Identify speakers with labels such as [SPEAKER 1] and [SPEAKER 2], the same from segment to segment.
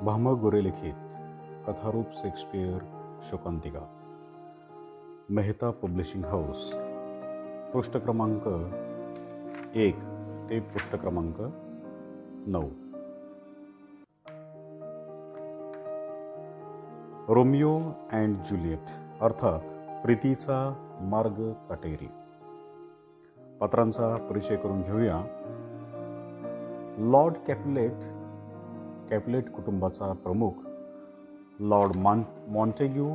[SPEAKER 1] भामह गोरे लिखित कथारूप Shakespeare शोकांतिका, Mehta publishing house, पृष्ठ क्रमांक 1 ते पृष्ठ क्रमांक 9. रोमियो अँड ज्युलियट अर्थात प्रीतीचा मार्ग काटेरी. पात्रांचा परिचय करून घेऊया. लॉर्ड कॅपुलेट कुटुंबाचा प्रमुख, लॉर्ड मॉन्टेग्यू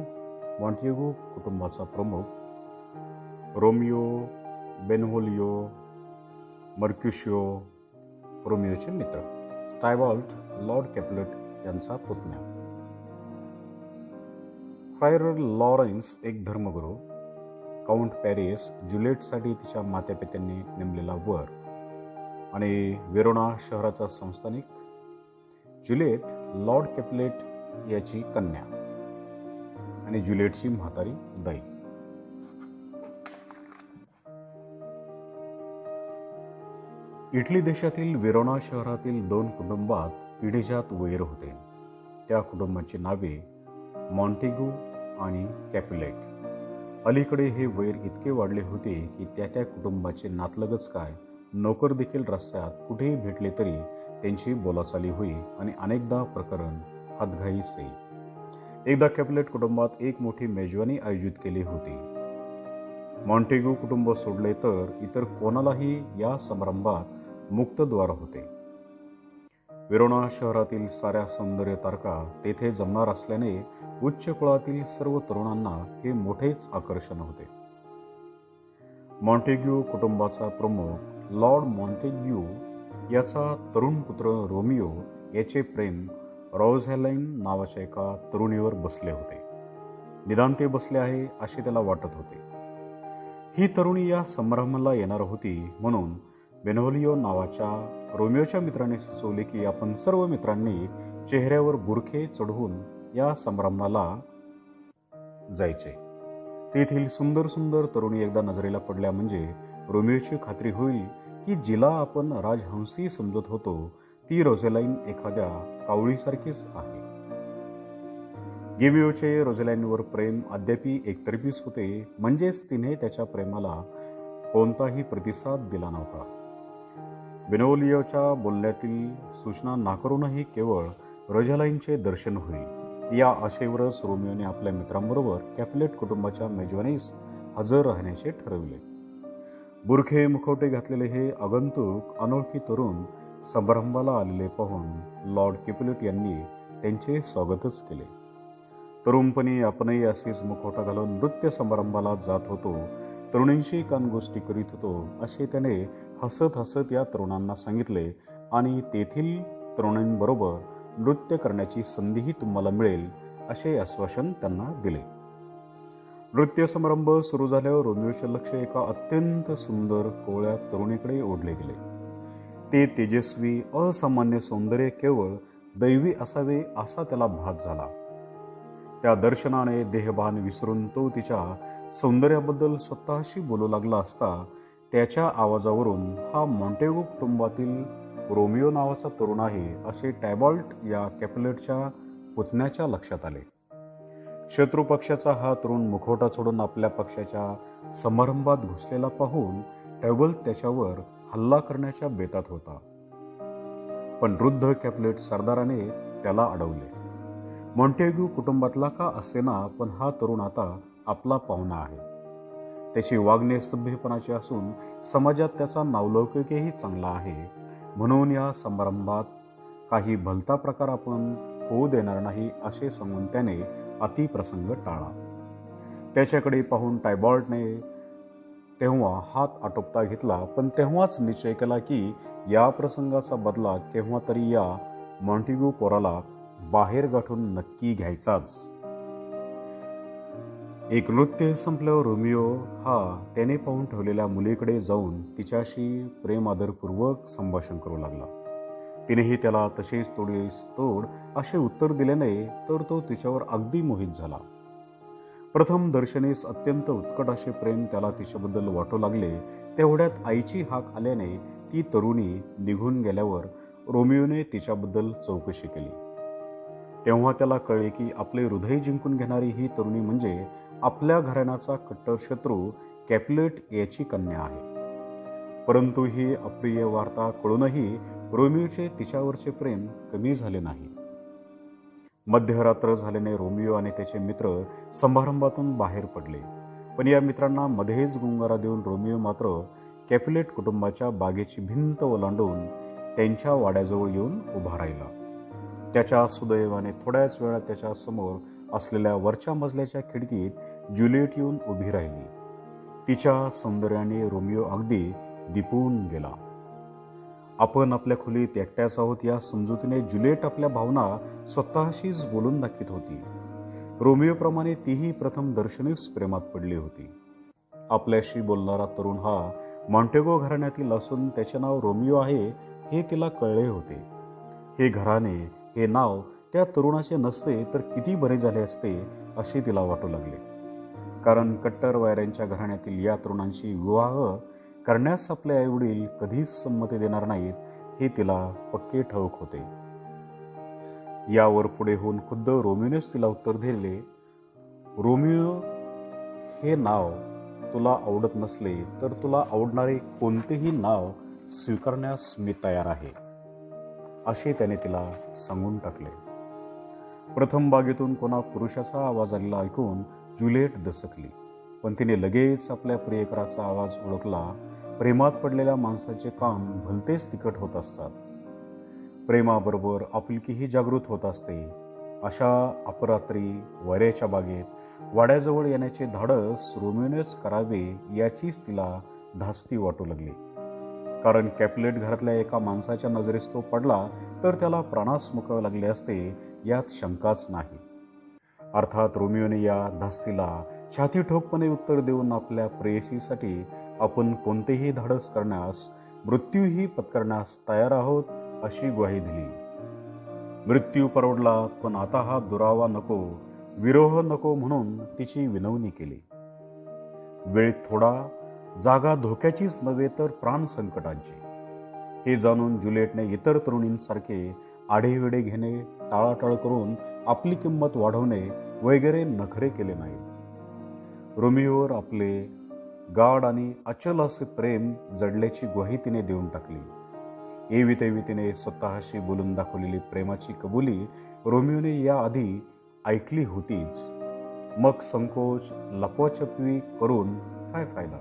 [SPEAKER 1] कुटुंबाचा प्रमुख, रोमियो, बेनव्होलिओ, मर्क्युशियो रोमियोचे मित्र, टायबॉल्ट लॉर्ड कॅपुलेट यांचा पुतण्या, फ्रायर लॉरेन्स एक धर्मगुरू, काउंट पॅरिस ज्युलियटसाठी तिच्या मातापित्यांनी नेमलेला वर आणि वेरोना शहराचा संस्थानिक, ज्युलियट लॉर्ड कॅपुलेट याची कन्या आणि ज्युलियटची म्हातारी दाई. इटली देशातील वेरोना शहरातील 2 कुटुंबात पिढीजात वैर होते. त्या कुटुंबाची नावे मॉन्टेग्यू आणि कॅपुलेट. अलीकडे हे वैर इतके वाढले होते की त्या कुटुंबाचे नातलगच काय, नोकर देखील रस्त्यात कुठेही भेटले तरी त्यांची बोलाचाली होई आणि अनेकदा प्रकरण हातघाईस येई. एकदा कॅपुलेट कुटुंबात एक मोठी मेजवानी आयोजित केली होती. मॉन्टेग्यू कुटुंब सोडले तर इतर कोणालाही या समारंभात मुक्त द्वार होते. वेरोना शहरातील साऱ्या सौंदर्य तारका तेथे जमणार असल्याने उच्च कुळातील सर्व तरुणांना हे मोठेच आकर्षण होते. मॉन्टेग्यू कुटुंबाचा प्रमुख लॉर्ड मॉन्टेग्यू याचा तरुण पुत्र रोमियो याचे प्रेम रोझेलाईन नावाच्या एका तरुणीवर बसले होते. निदान ते बसले आहे असे त्याला वाटत होते. ही तरुणी या समारंभाला येणार होती म्हणून बेनव्होलिओ नावाच्या रोमियोच्या मित्राने सुचवले की आपण सर्व मित्रांनी चेहऱ्यावर बुरखे चढवून या समारंभाला जायचे. तेथील सुंदर सुंदर तरुणी एकदा नजरेला पडल्या म्हणजे रोमियोची खात्री होईल की जिला आपण राजहंसी समजत होतो ती रोझेलाईन एखाद्या कावळीसारखीच आहे. गेमिओचे रोझेलाईनवर प्रेम अद्यापी एकतर्फीच होते, म्हणजेच तिने त्याच्या प्रेमाला कोणताही प्रतिसाद दिला नव्हता. बेनव्होलिओच्या बोलण्यातील सूचना नाकारूनही केवळ रोझेलाईनचे दर्शन होईल या आशेवरच रोमियोने आपल्या मित्रांबरोबर कॅपुलेट कुटुंबाच्या मेजवानीस हजर राहण्याचे ठरविले. बुरखे मुखवटे घातलेले हे आगंतुक अनोळखी तरुण समारंभाला आलेले पाहून लॉर्ड कॅपुलेट यांनी त्यांचे स्वागतच केले. तरुणपणी आपणही असेच मुखवटा घालून नृत्य समारंभाला जात होतो, तरुणींशी कानगोष्टी करीत होतो असे त्याने हसत हसत या तरुणांना सांगितले आणि तेथील तरुणींबरोबर नृत्य करण्याची संधीही तुम्हाला मिळेल असे आश्वासन त्यांना दिले. नृत्य समारंभ सुरू झाल्यावर रोमियोचे लक्ष एका अत्यंत सुंदर कोवळ्या तरुणीकडे ओढले गेले. ते तेजस्वी असामान्य सौंदर्य केवळ दैवी असावे असा त्याला भास झाला. त्या दर्शनाने देहभान विसरून तो तिच्या सौंदर्याबद्दल स्वतःशी बोलू लागला असता त्याच्या आवाजावरून हा मॉन्टेग्यू कुटुंबातील रोमियो नावाचा तरुण आहे असे टायबॉल्ट या कॅपुलेटच्या पुतण्याच्या लक्षात आले. शत्रू पक्षाचा हा तरुण मुखवटा सोडून आपल्या पक्षाच्या समारंभात घुसलेला पाहून टायबॉल्ट त्याच्यावर हल्ला करण्याच्या बेतात होता, पण वृद्ध कॅपुलेट सरदाराने त्याला अडवले. मॉन्टेग्यू कुटुंबातला का असेना पण हा तरुण आता आपला पाहुणा आहे. त्याची वागणे सभ्यपणाचे असून समाजात त्याचा नावलौकिकही चांगला आहे, म्हणून या समारंभात काही भलता प्रकार आपण होऊ देणार नाही असे सांगून त्याने अतिप्रसंग टाळा. त्याच्याकडे पाहून टायबॉल्टने तेव्हा हात आटोपता घेतला, पण तेव्हाच निश्चय केला की या प्रसंगाचा बदला केव्हा तरी या मॉन्टेग्यू पोराला बाहेर गाठून नक्की घ्यायचाच. एक नृत्य संपल्यावर रोमियो हा त्याने पाहून ठेवलेल्या मुलीकडे जाऊन तिच्याशी प्रेमादरपूर्वक संभाषण करू लागला. तिनेही त्याला तसेच तोड असे उत्तर दिल्याने तर तो तिच्यावर अगदी मोहित झाला. प्रथम दर्शनीस अत्यंत उत्कट असे प्रेम त्याला तिच्याबद्दल वाटू लागले. तेवढ्यात आईची हाक आल्याने ती तरुणी निघून गेल्यावर रोमियोने तिच्याबद्दल चौकशी केली. तेव्हा त्याला कळले की आपले हृदय जिंकून घेणारी ही तरुणी म्हणजे आपल्या घराण्याचा कट्टर शत्रू कॅपुलेट याची कन्या आहे. परंतु ही अप्रिय वार्ता कळूनही रोमिओचे तिच्यावरचे प्रेम कमी झाले नाही. मध्यरात्र झाल्याने रोमिओ आणि त्याचे मित्र समारंभातून बाहेर पडले. पण या मित्रांना मध्येच गुंगारा देऊन रोमिओ मात्र कॅपुलेट कुटुंबाच्या बागेची भिंत ओलांडून त्यांच्या वाड्याजवळ येऊन उभा राहिला. त्याच्या सुदैवाने थोड्याच वेळात त्याच्या समोर असलेल्या वरच्या मजल्याच्या खिडकीत ज्युलिएट येऊन उभी राहिली. तिच्या सौंदर्याने रोमिओ अगदी दिपून गेला. आपण आपल्या खोलीत एकट्याच आहोत या समजुतीने ज्युलिएट आपल्या भावना स्वतःशीच बोलून दाखवित होती. रोमिओप्रमाणे तीही प्रथम दर्शनीच प्रेमात पडली होती. आपल्याशी बोलणारा तरुण हा मॉन्टेगो घराण्यातील असून त्याचे नाव रोमिओ आहे हे तिला कळले होते. हे घराणे, हे नाव त्या तरुणाचे नसते तर किती बरे झाले असते असे तिला वाटू लागले. कारण कट्टर वायऱ्यांच्या घराण्यातील या तरुणांशी विवाह करण्यास आपले आईवडील कधीच संमती देणार नाहीत हे तिला पक्के ठाऊक होते. यावर पुढे होऊन खुद्द रोमिओनेच तिला उत्तर दिले, रोमिओ, हे नाव तुला आवडत नसले तर तुला आवडणारे कोणतेही नाव स्वीकारण्यास मी तयार आहे, असे त्याने तिला सांगून टाकले. प्रथम बागेतून कोणा पुरुषाचा आवाज आलेला ऐकून ज्युलिएट दचकली. पण तिने लगेच आपल्या प्रियकराचा आवाज ओळखला. प्रेमात पडलेल्या माणसाचे कान भलतेच तिखट होत असतात. प्रेमाबरोबर आपुलकीही जागृत होत असते. अशा अपरात्री वाऱ्याच्या बागेत वाड्याजवळ येण्याचे धाडस रोमिओनेच करावे याचीच तिला धास्ती वाटू लागली. कारण कॅपुलेट घरातल्या एका माणसाच्या नजरेस तो पडला तर त्याला प्राणास मुकावे लागले असते यात शंकाच नाही. अर्थात रोमिओने या धास्तीला छाती ठोकपणे उत्तर देऊन आपल्या प्रेयसीसाठी आपण कोणतेही धाडस करण्यास, मृत्यूही पत्करण्यास तयार आहोत अशी ग्वाही दिली. मृत्यू परवडला पण आता हा दुरावा नको, विरोह नको म्हणून तिची विनवणी केली. वेळ थोडा, जागा धोक्याचीच नव्हे तर प्राण संकटांची. हे जाणून ज्युलिएटने इतर तरुणींसारखे आढेवेढे घेणे, टाळाटाळ करून आपली किंमत वाढवणे वगैरे नखरे केले नाही. रोमिओवर आपले गाढ आणि अचल असे प्रेम जडल्याची ग्वाही तिने देऊन टाकली. एवी तिने स्वतःशी बोलून दाखवलेली प्रेमाची कबुली रोमिओने याआधी ऐकली होतीच. मग संकोच, लपवाछपवी करून काय फायदा?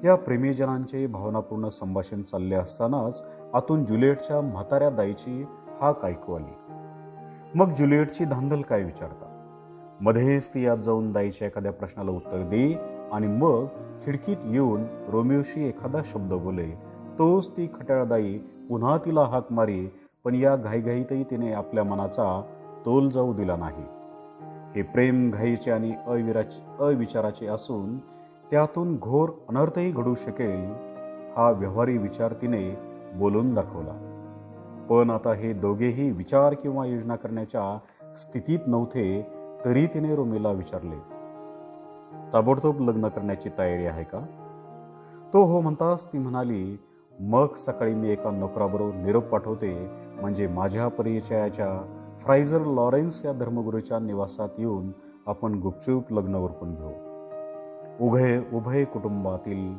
[SPEAKER 1] या प्रेमीजनांचे भावनापूर्ण संभाषण चालले असतानाच आतून ज्युलिएटच्या म्हाताऱ्या दाईची हाक ऐकू आली. मग ज्युलिएटची धांदल काय विचारता? मध्येच ती आत जाऊन दाईच्या एखाद्या प्रश्नाला उत्तर दे आणि मग खिडकीत येऊन रोमिओशी एखादा शब्द बोले. तोच ती खट्याळदाई पुन्हा तिला हाक मारी. पण या घाईघाईतही तिने आपल्या मनाचा तोल जाऊ दिला नाही. हे प्रेम घाईचे आणि अविचाराचे असून त्यातून घोर अनर्थही घडू शकेल हा व्यवहारी विचार तिने बोलून दाखवला. पण आता हे दोघेही विचार किंवा योजना करण्याच्या स्थितीत नव्हते. तरी तिने रोमिओला विचारले, ताबडतोब लग्न करण्याची तयारी आहे का? तो हो म्हणताच ती म्हणाली, मग सकाळी मी एका नोकराबरोबर निरोप पाठवते, म्हणजे माझ्या परिचयाच्या फ्रायझर लॉरेन्स या धर्मगुरूच्या निवासात येऊन आपण गुपचूप लग्न उरकून घेऊ. उभय कुटुंबातील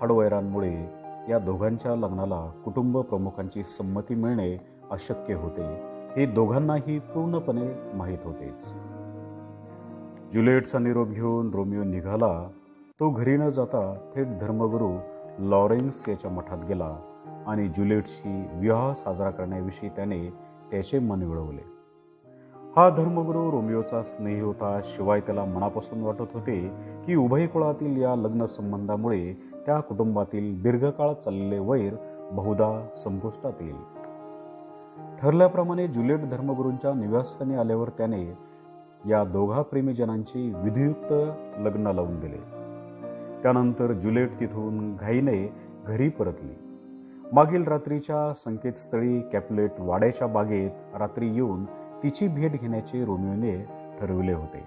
[SPEAKER 1] हडवैरांमुळे या दोघांच्या लग्नाला कुटुंब प्रमुखांची संमती मिळणे अशक्य होते हे दोघांनाही पूर्णपणे माहीत होतेच. ज्युलिएटचा निरोप घेऊन रोमिओ निघाला. तो घरी न जाता थेट धर्मगुरू लॉरेन्स याच्या मठात गेला आणि ज्युलिएटशी विवाह साजरा करण्याविषयी त्याने त्याचे मन वळवले. हा धर्मगुरू रोमिओचा स्नेही होता. शिवाय त्याला मनापासून वाटत होते की उभय कुळातील या लग्न संबंधामुळे त्या कुटुंबातील दीर्घकाळ चाललेले वैर बहुधा संपुष्टात येईल. ठरल्याप्रमाणे ज्युलिएट धर्मगुरूंच्या निवासस्थानी आल्यावर त्याने या दोघा प्रेमीजनांची विधियुक्त लग्न लावून दिले. त्यानंतर ज्युलिएट तिथून घाईने घरी परतली. मागील रात्रीच्या संकेतस्थळी कॅपुलेट वाड्याच्या बागेत रात्री येऊन तिची भेट घेण्याचे रोमिओने ठरविले होते.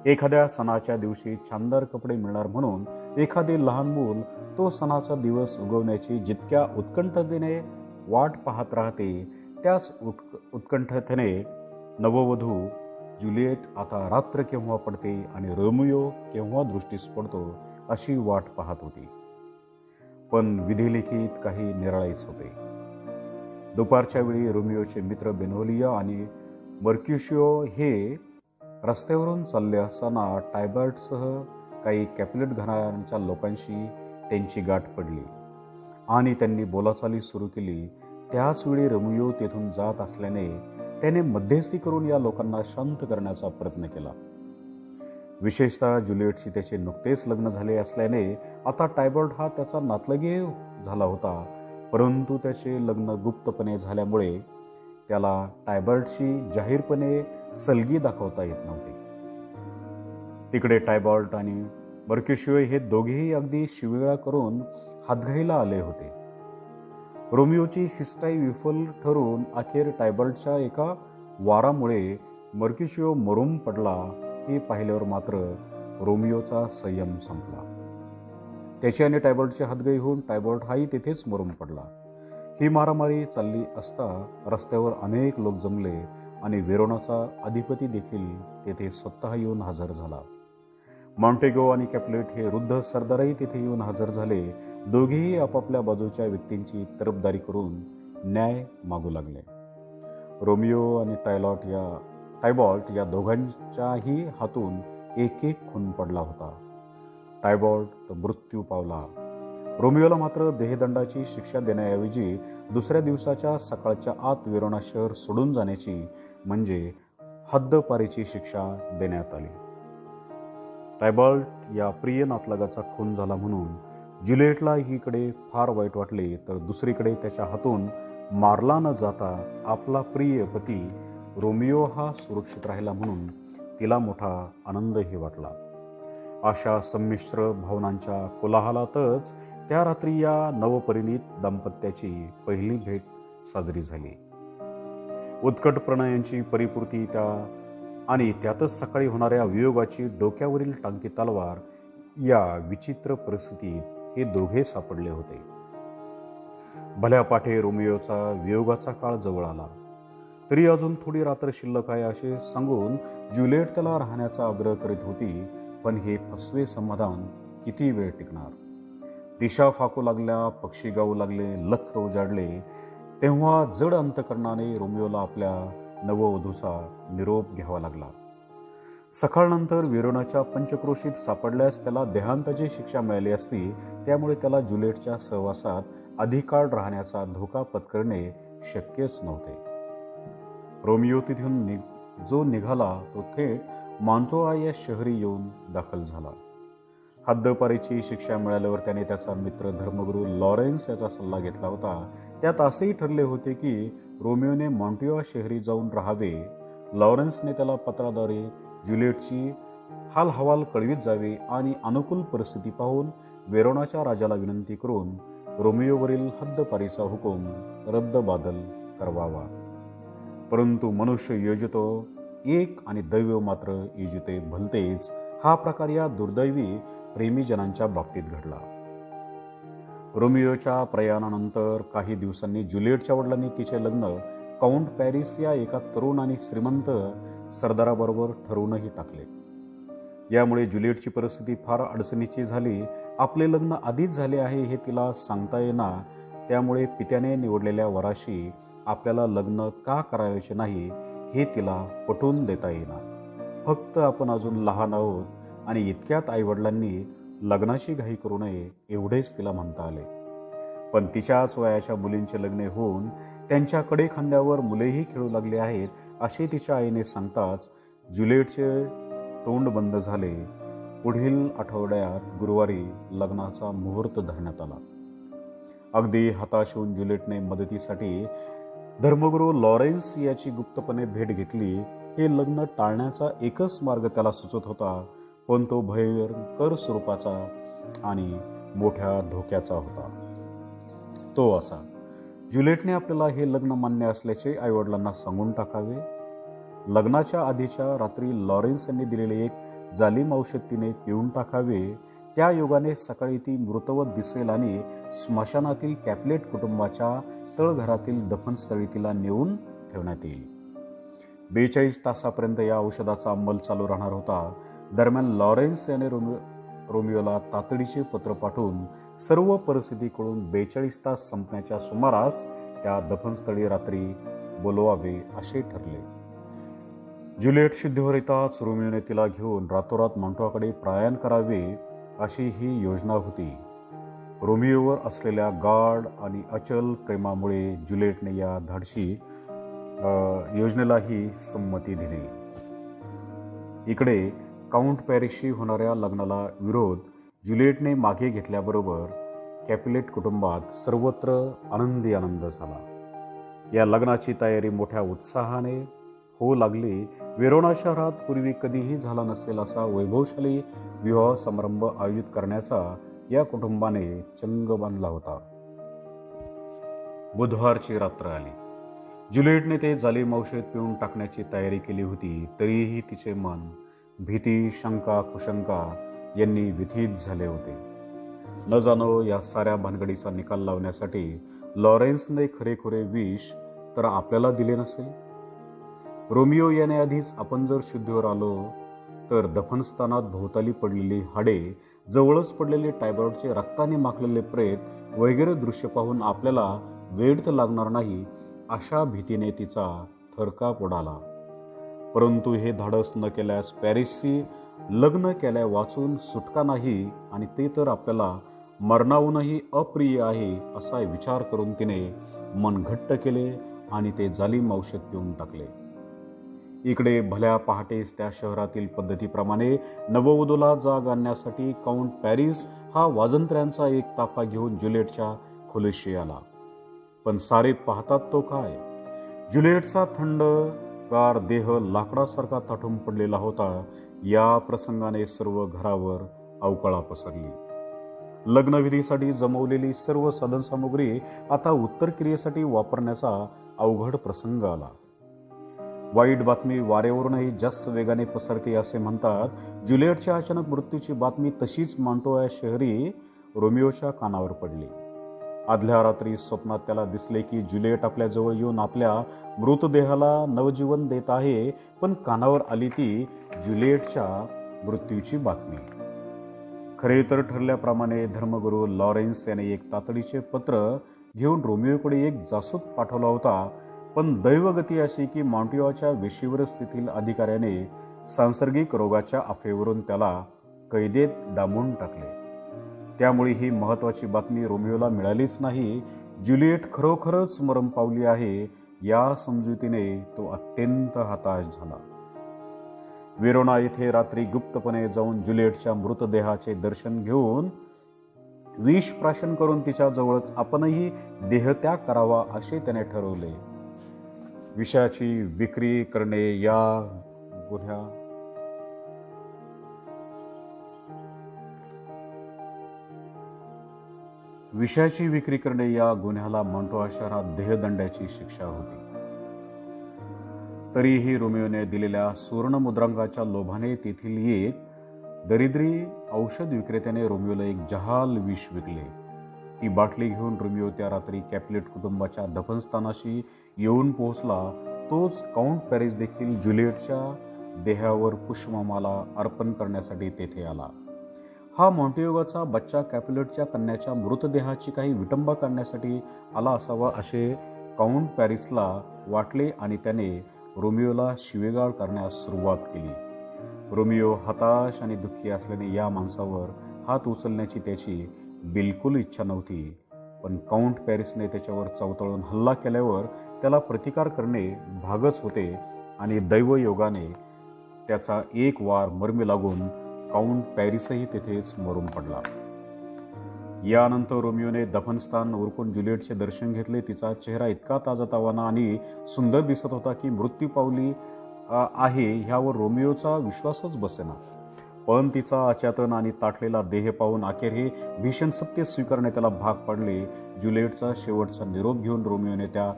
[SPEAKER 1] एखाद्या सणाच्या दिवशी छानदार कपडे मिळणार म्हणून एखादे लहान मूल तो सणाचा दिवस उगवण्याची जितक्या उत्कंठतेने वाट पाहत राहते त्याच उत्कंठतेने नववधू ज्युलिएट आता रात्र केव्हा पडते आणि रोमियो केव्हा दृष्टीस पडतो अशी वाट पाहत होती. पण विधिलिखित काही निराळेच होते. दुपारच्या वेळी रोमियोचे मित्र बेनोलिया आणि मर्क्युशिओ हे रस्त्यावरून चालले असताना टायबर्टसह काही कॅप्युलेट घराण्यांच्या लोकांशी त्यांची गाठ पडली आणि त्यांनी बोलाचाली सुरू केली. त्याच वेळी रोमियो तेथून जात असल्याने त्याने मध्यस्थी करून या लोकांना शांत करण्याचा प्रयत्न केला. विशेषतः ज्युलिएटशी त्याचे नुकतेच लग्न झाले असल्याने आता टायबर्ट हा त्याचा नातलगी झाला होता, परंतु त्याचे लग्न गुप्तपणे झाल्यामुळे त्याला टायबर्टशी जाहीरपणे सलगी दाखवता येत नव्हती. तिकडे टायबर्ट आणि मर्क्युशिओ हे दोघेही अगदी शिवीगाळ करून हातघाईला आले होते. रोमियोची शिष्टाई विफल ठरून अखेर टायबर्टच्या एका वारामुळे मर्क्युशिओ मरून पडला हे पाहिल्यावर मात्र रोमियोचा संयम संपला. त्याची आणि टायबर्टची हातघाई होऊन टायबर्ट हाही तेथेच मरून पडला. ही मारामारी चालली असता रस्त्यावर अनेक लोक जमले आणि वेरोनाचा अधिपती देखील तेथे स्वतः येऊन हजर झाला. मॉन्टेगो आणि कॅप्युलेट हे वृद्ध सरदारही तेथे येऊन हजर झाले. दोघेही आपापल्या बाजूच्या व्यक्तींची तरफदारी करून न्याय मागू लागले. रोमियो आणि टायबॉल्ट या दोघांच्याही हातून एक एक खून पडला होता. टायबॉल्ट मृत्यू पावला. रोमियोला मात्र देहदंडाची शिक्षा देण्याऐवजी दुसऱ्या दिवसाच्या सकाळच्या आत वेरोना शहर सोडून जाण्याची म्हणजे हद्दपारीची शिक्षा देण्यात आली. टायबॉल्ट या प्रिय नातलगाचा खून झाला म्हणून ज्युलिएटला एकीकडे फार वाईट वाटले, तर दुसरीकडे त्याच्या हातून मारला न जाता आपला प्रिय पती रोमियो हा सुरक्षित राहिला म्हणून तिला मोठा आनंदही वाटला. अशा संमिश्र भावनांच्या कोलाहलातच त्या रात्री या नवपरिणीत दाम्पत्याची पहिली भेट साजरी झाली. उत्कट प्रणयांची परिपूर्ती आणि त्यातच सकाळी होणाऱ्या वियोगाची डोक्यावरील टांगती तलवार या विचित्र परिस्थितीत हे दोघे सापडले होते. भल्या पाठे रोमियोचा वियोगाचा काळ जवळ आला. तरी अजून थोडी रात्र शिल्लक आहे असे सांगून ज्युलिएट त्याला राहण्याचा आग्रह करीत होती. पण हे फसवे समाधान किती वेळ टिकणार? दिशा फाकू लागल्या, पक्षी गाऊ लागले, लख उजाडले, तेव्हा जड अंतकरणाने रोमियोला आपल्या नववधूचा निरोप घ्यावा लागला. सकाळनंतर वेरोनाच्या पंचक्रोशीत सापडल्यास त्याला देहांताची शिक्षा मिळाली असती. त्यामुळे त्याला ज्युलिएटच्या सहवासात अधिक काळ राहण्याचा धोका पत्करणे शक्यच नव्हते. रोमियो तिथून जो निघाला तो थेट मांटोआ या शहरी येऊन दाखल झाला. हद्दपारीची शिक्षा मिळाल्यावर त्याने त्याचा मित्र धर्मगुरू लॉरेन्स याचा सल्ला घेतला होता. त्यात असेही ठरले होते की रोमियोने मॉन्टिओ शहरी जाऊन राहावे. लॉरेन्सने त्याला पत्राद्वारे ज्युलिएटची हालहवाल कळवीत जावे आणि अनुकूल परिस्थिती पाहून वेरोनाच्या राजाला विनंती करून रोमियोवरील हद्दपारीचा हुकूम रद्दबादल करवावा. परंतु मनुष्य योजितो एक आणि दैव मात्र योजिते भलतेच हा प्रकार या दुर्दैवी प्रेमीजनांच्या बाबतीत घडला. रोमियोच्या प्रयाणानंतर काही दिवसांनी ज्युलिएटच्या वडिलांनी तिचे लग्न काउंट पॅरिस या एका तरुण आणि श्रीमंत सरदाराबरोबर ठरवूनही टाकले. यामुळे ज्युलिएटची परिस्थिती फार अडचणीची झाली. आपले लग्न आधीच झाले आहे हे तिला सांगता येणार. त्यामुळे पित्याने निवडलेल्या वराशी आपल्याला लग्न का करायचे नाही हे तिला पटवून देता येणार. फक्त आपण अजून लहान आहोत आणि इतक्यात आईवडिलांनी लग्नाची घाई करू नये एवढेच तिला म्हणता आले. पण तिच्याच वयाच्या मुलींचे लग्न होऊन त्यांच्या कडे खांद्यावर मुलेही खेळू लागले आहेत असे तिच्या आईने सांगताच ज्युलिएटचे तोंड बंद झाले. पुढील आठवड्यात गुरुवारी लग्नाचा मुहूर्त धरण्यात आला. अगदी हताश होऊन ज्युलिएटने मदतीसाठी धर्मगुरू लॉरेन्स याची गुप्तपणे भेट घेतली. हे लग्न टाळण्याचा एकच मार्ग त्याला सुचत होता, पण तो भयंकर स्वरूपाचा आणि मोठ्या धोक्याचा होता. तो असा, ज्युलिएटने आपल्याला हे लग्न मान्य असल्याचे आईवडिलांना सांगून टाकावे. लग्नाच्या आधीच्या रात्री लॉरेन्स यांनी दिलेले एक जालिम औषध तिने पिऊन टाकावे. त्या योगाने सकाळी ती मृतवत दिसेल आणि स्मशानातील कॅप्युलेट कुटुंबाच्या तळघरातील दफनस्थळी तिला नेऊन ठेवण्यात येईल. 42 तासापर्यंत या औषधाचा अंमल चालू राहणार होता. दरम्यान लॉरेन्स याने रोमिओला तातडीचे पत्र पाठवून सर्व परिस्थिती कळून 42 तास संपण्याच्या सुमारास त्या दफनस्थळी रात्री बोलवावे असे ठरले. ज्युलिएट शुद्धीवर येताच रोमिओने तिला घेऊन रातोरात मॉन्टॉकडे प्रयाण करावे अशी ही योजना होती. रोमिओवर असलेल्या गाढ आणि अचल प्रेमामुळे ज्युलिएटने या धाडसी योजनेलाही संमती दिली. इकडे काउंट पॅरिसशी होणाऱ्या लग्नाला विरोध ज्युलिएटने मागे घेतल्याबरोबर कॅपुलेट कुटुंबात सर्वत्र आनंदी आनंद झाला. या लग्नाची तयारी मोठ्या उत्साहाने होऊ लागली. वेरोना शहरात पूर्वी कधीही झाला नसेल असा वैभवशाली विवाह समारंभ आयोजित करण्याचा या कुटुंबाने चंग बांधला होता. बुधवारची रात्र आली. ज्युलिएटने ते जालिम औषध पिऊन टाकण्याची तयारी केली होती. तरीही तिचे मन भीती, शंका, कुशंका यांनी व्यथित झाले होते. न जाणो या साऱ्या भानगडीचा निकाल लावण्यासाठी लॉरेन्सने खरेखुरे विष तर आपल्याला दिले नसेल. रोमिओ याने आधीच आपण जर शुद्धीवर आलो तर दफनस्थानात भोवताली पडलेली हाडे, जवळच पडलेले टायबॉइडचे रक्ताने माखलेले प्रेत वगैरे दृश्य पाहून आपल्याला वेड तर लागणार नाही अशा भीतीने तिचा थरकाप उडाला. परंतु हे धाडस न केल्यास पॅरिसशी लग्न केल्या वाचून सुटका नाही आणि ते तर आपल्याला मरणाहूनही अप्रिय आहे असा विचार करून तिने मन घट्ट केले आणि ते जालिम औषध पिऊन टाकले. इकडे भल्या पहाटेच त्या शहरातील पद्धतीप्रमाणे नववधूला जाग आणण्यासाठी काउंट पॅरिस हा वाजंत्र्यांचा एक ताफा घेऊन ज्युलिएटच्या खोलीशी आला. पण सारे पाहतात तो काय, ज्युलिएटचा थंडगार देह लाकडासारखा ताठून पडलेला होता. या प्रसंगाने सर्व घरावर अवकळा पसरली. लग्नविधीसाठी जमवलेली सर्व साधनसामुग्री आता उत्तर क्रियेसाठी वापरण्याचा अवघड प्रसंग आला. वाईट बातमी वारेवरूनही जास्त वेगाने पसरते असे म्हणतात. ज्युलिएटच्या अचानक मृत्यूची बातमी तशीच मॉन्टो या शहरी रोमिओच्या कानावर पडली. आदल्या रात्री स्वप्नात त्याला दिसले की ज्युलिएट आपल्याजवळ येऊन आपल्या मृतदेहाला नवजीवन देत आहे. पण कानावर आली ती ज्युलिएटच्या मृत्यूची बातमी. खरे तर ठरल्याप्रमाणे धर्मगुरू लॉरेन्स याने एक तातडीचे पत्र घेऊन रोमिओकडे एक जासूस पाठवला होता. पण दैवगती अशी की मॉन्टियोच्या वेशीवर स्थितील अधिकाऱ्याने सांसर्गिक रोगाच्या अफवेवरून त्याला कैदेत डांबून टाकले. त्यामुळे ही महत्वाची बातमी रोमिओला मिळालीच नाही. ज्युलिएट खरोखरच मरण पावली आहे या समजुतीने तो अत्यंत हताश झाला. वेरोना येथे रात्री गुप्तपणे जाऊन ज्युलिएटच्या मृतदेहाचे दर्शन घेऊन विष प्राशन करून तिच्या जवळच आपणही देहत्याग करावा असे त्याने ठरवले. विषाची विक्री करणे या गुन्ह्याला मॉन्टो शहरात देहदंडाची शिक्षा होती. तरीही रोमिओने दिलेल्या सुवर्णमुद्रांकाच्या लोभाने तेथील एक दरिद्री औषध विक्रेत्याने रोमिओला एक जहाल विष विकले. ती बाटली घेऊन रोमिओ त्या रात्री कॅपुलेट कुटुंबाच्या दफनस्थानाशी येऊन पोहोचला. तोच काउंट पॅरिस देखील ज्युलिएटच्या देहावर पुष्पमाला अर्पण करण्यासाठी तेथे आला. हा मॉन्टेगोचा बच्चा कॅपुलेटच्या कन्याच्या मृतदेहाची काही विटंबा करण्यासाठी आला असावा असे काउंट पॅरिसला वाटले आणि त्याने रोमिओला शिवेगाळ करण्यास सुरुवात केली. रोमिओ हताश आणि दुःखी असल्याने या माणसावर हात उचलण्याची त्याची बिलकुल इच्छा नव्हती. पण काउंट पॅरिसने त्याच्यावर चवतळून हल्ला केल्यावर त्याला प्रतिकार करणे भागच होते आणि दैवयोगाने त्याचा एक वार मर्मी लागून काउंट पॅरिसही तेथेच मरून पडला. यानंतर रोमिओने दफनस्थान उरकून ज्युलिएटचे दर्शन घेतले. तिचा चेहरा इतका ताजातवाना आणि सुंदर दिसत होता की मृत्यू पावली आहे ह्यावर रोमिओचा विश्वासच बसेना. पण तिचा अचेतन आणि ताटलेला देह पाहून अखेर हे भीषण सत्य स्वीकारणे त्याला भाग पडले. ज्युलिएटचा शेवटचा निरोप घेऊन रोमिओने त्या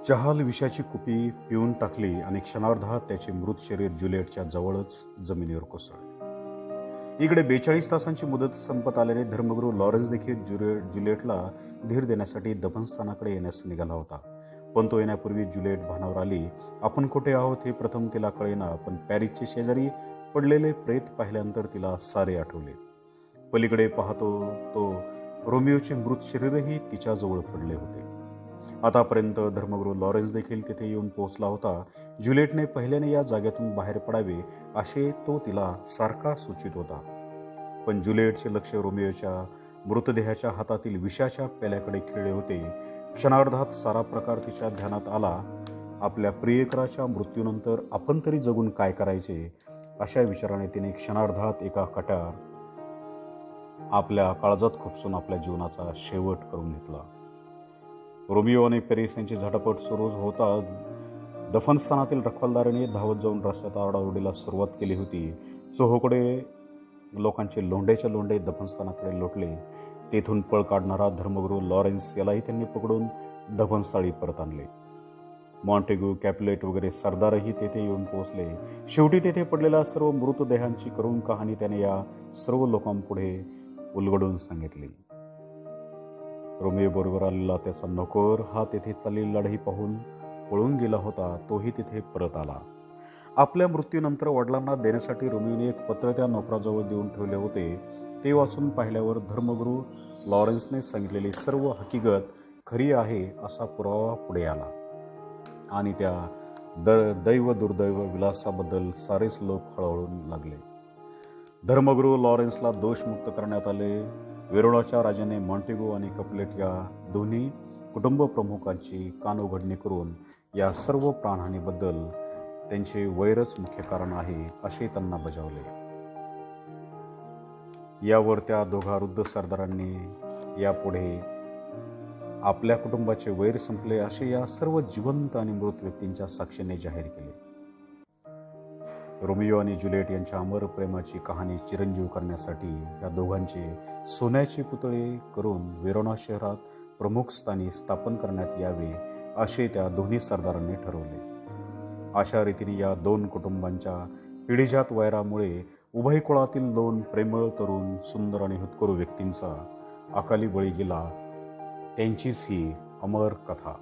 [SPEAKER 1] जहाल विषाची कुपी पिऊन टाकली आणि क्षणार्धात त्याचे मृत शरीर ज्युलिएटच्या जवळच जमिनीवर कोसळले. इकडे 42 तासांची मुदत संपत आल्याने धर्मगुरू लॉरेन्स देखील ज्युलिएटला धीर देण्यासाठी दफनस्थानाकडे येण्यास निघाला होता. पण तो येण्यापूर्वी ज्युलिएट भानावर आली. आपण कुठे आहोत हे प्रथम तिला कळेना, पण पॅरिसचे शेजारी पडलेले प्रेत पाहिल्यानंतर तिला सारे आठवले. पलीकडे पाहतो तो रोमिओचे मृत शरीरही तिच्याजवळ पडले होते. आतापर्यंत धर्मगुरू लॉरेन्स देखील तिथे येऊन पोहोचला होता. ज्युलिएटने पहिल्याने या जागेतून बाहेर पडावे असे तो तिला सारखा सूचित होता. पण ज्युलिएटचे लक्ष रोमिओच्या मृतदेहाच्या हातातील विषाच्या पेल्याकडे खेळले होते. क्षणार्धात सारा प्रकार तिच्या ध्यानात आला. आपल्या प्रियकराच्या मृत्यूनंतर आपण तरी जगून काय करायचे, अशा विचाराने तिने क्षणार्धात एका कट्यार आपल्या काळजात खुपसून आपल्या जीवनाचा शेवट करून घेतला. रोमिओ आणि पॅरिस यांची झटापट सुरू होता. दफनस्थानातील रखवालदाराने धावत जाऊन रस्त्यात आरडाओरडीला सुरुवात केली होती. चोहोकडे लोकांचे लोंढेच्या लोंढे दफनस्थानाकडे लोटले. तेथून पळ काढणारा धर्मगुरू लॉरेन्स यालाही त्यांनी पकडून दफनस्थळी परत आणले. मॉन्टेग्यू, कॅप्युलेट वगैरे सरदारही तेथे येऊन पोहोचले. शेवटी तेथे पडलेल्या सर्व मृतदेहांची करुण कहाणी त्याने या सर्व लोकांपुढे उलगडून सांगितली. रोमिओ बरोबर आलेला त्याचा नोकर हा तेथे चाललेली लढाई पाहून पळून गेला होता. तोही तिथे परत आला. आपल्या मृत्यूनंतर वडिलांना देण्यासाठी रोमिओने एक पत्र त्या नोकराजवळ देऊन ठेवले होते. ते वाचून पाहिल्यावर धर्मगुरू लॉरेन्सने सांगितलेली सर्व हकीकत खरी आहे असा पुरावा पुढे आला आणि त्या दैव दुर्दैव विलासाबद्दल सारेच लोक हळहळू लागले. धर्मगुरू लॉरेन्सला दोषमुक्त करण्यात आले. वेरोनाच्या राजाने मॉन्टेग्यू आणि कॅप्युलेट या दोन्ही कुटुंब प्रमुखांची कानउघडणी करून या सर्व प्राणहानीबद्दल त्यांचे वैरच मुख्य कारण आहे असे त्यांना बजावले. यावर त्या दोघा वृद्ध सरदारांनी यापुढे आपल्या कुटुंबाचे वैर संपले असे या सर्व जिवंत आणि मृत व्यक्तींच्या साक्षीने जाहीर केले. रोमिओ आणि ज्युलिएट यांच्या अमर प्रेमाची कहाणी चिरंजीव करण्यासाठी या दोघांचे सोन्याचे पुतळे करून वेरोना शहरात प्रमुख स्थानी स्थापन करण्यात यावे असे त्या दोन्ही सरदारांनी ठरवले. अशा रीतीने या दोन कुटुंबांच्या पिढीजात वैरामुळे उभय कुळातील दोन प्रेमळ, तरुण, सुंदर आणि हुतकरू व्यक्तींचा अकाली बळी गेला. त्यांचीच ही अमर कथा.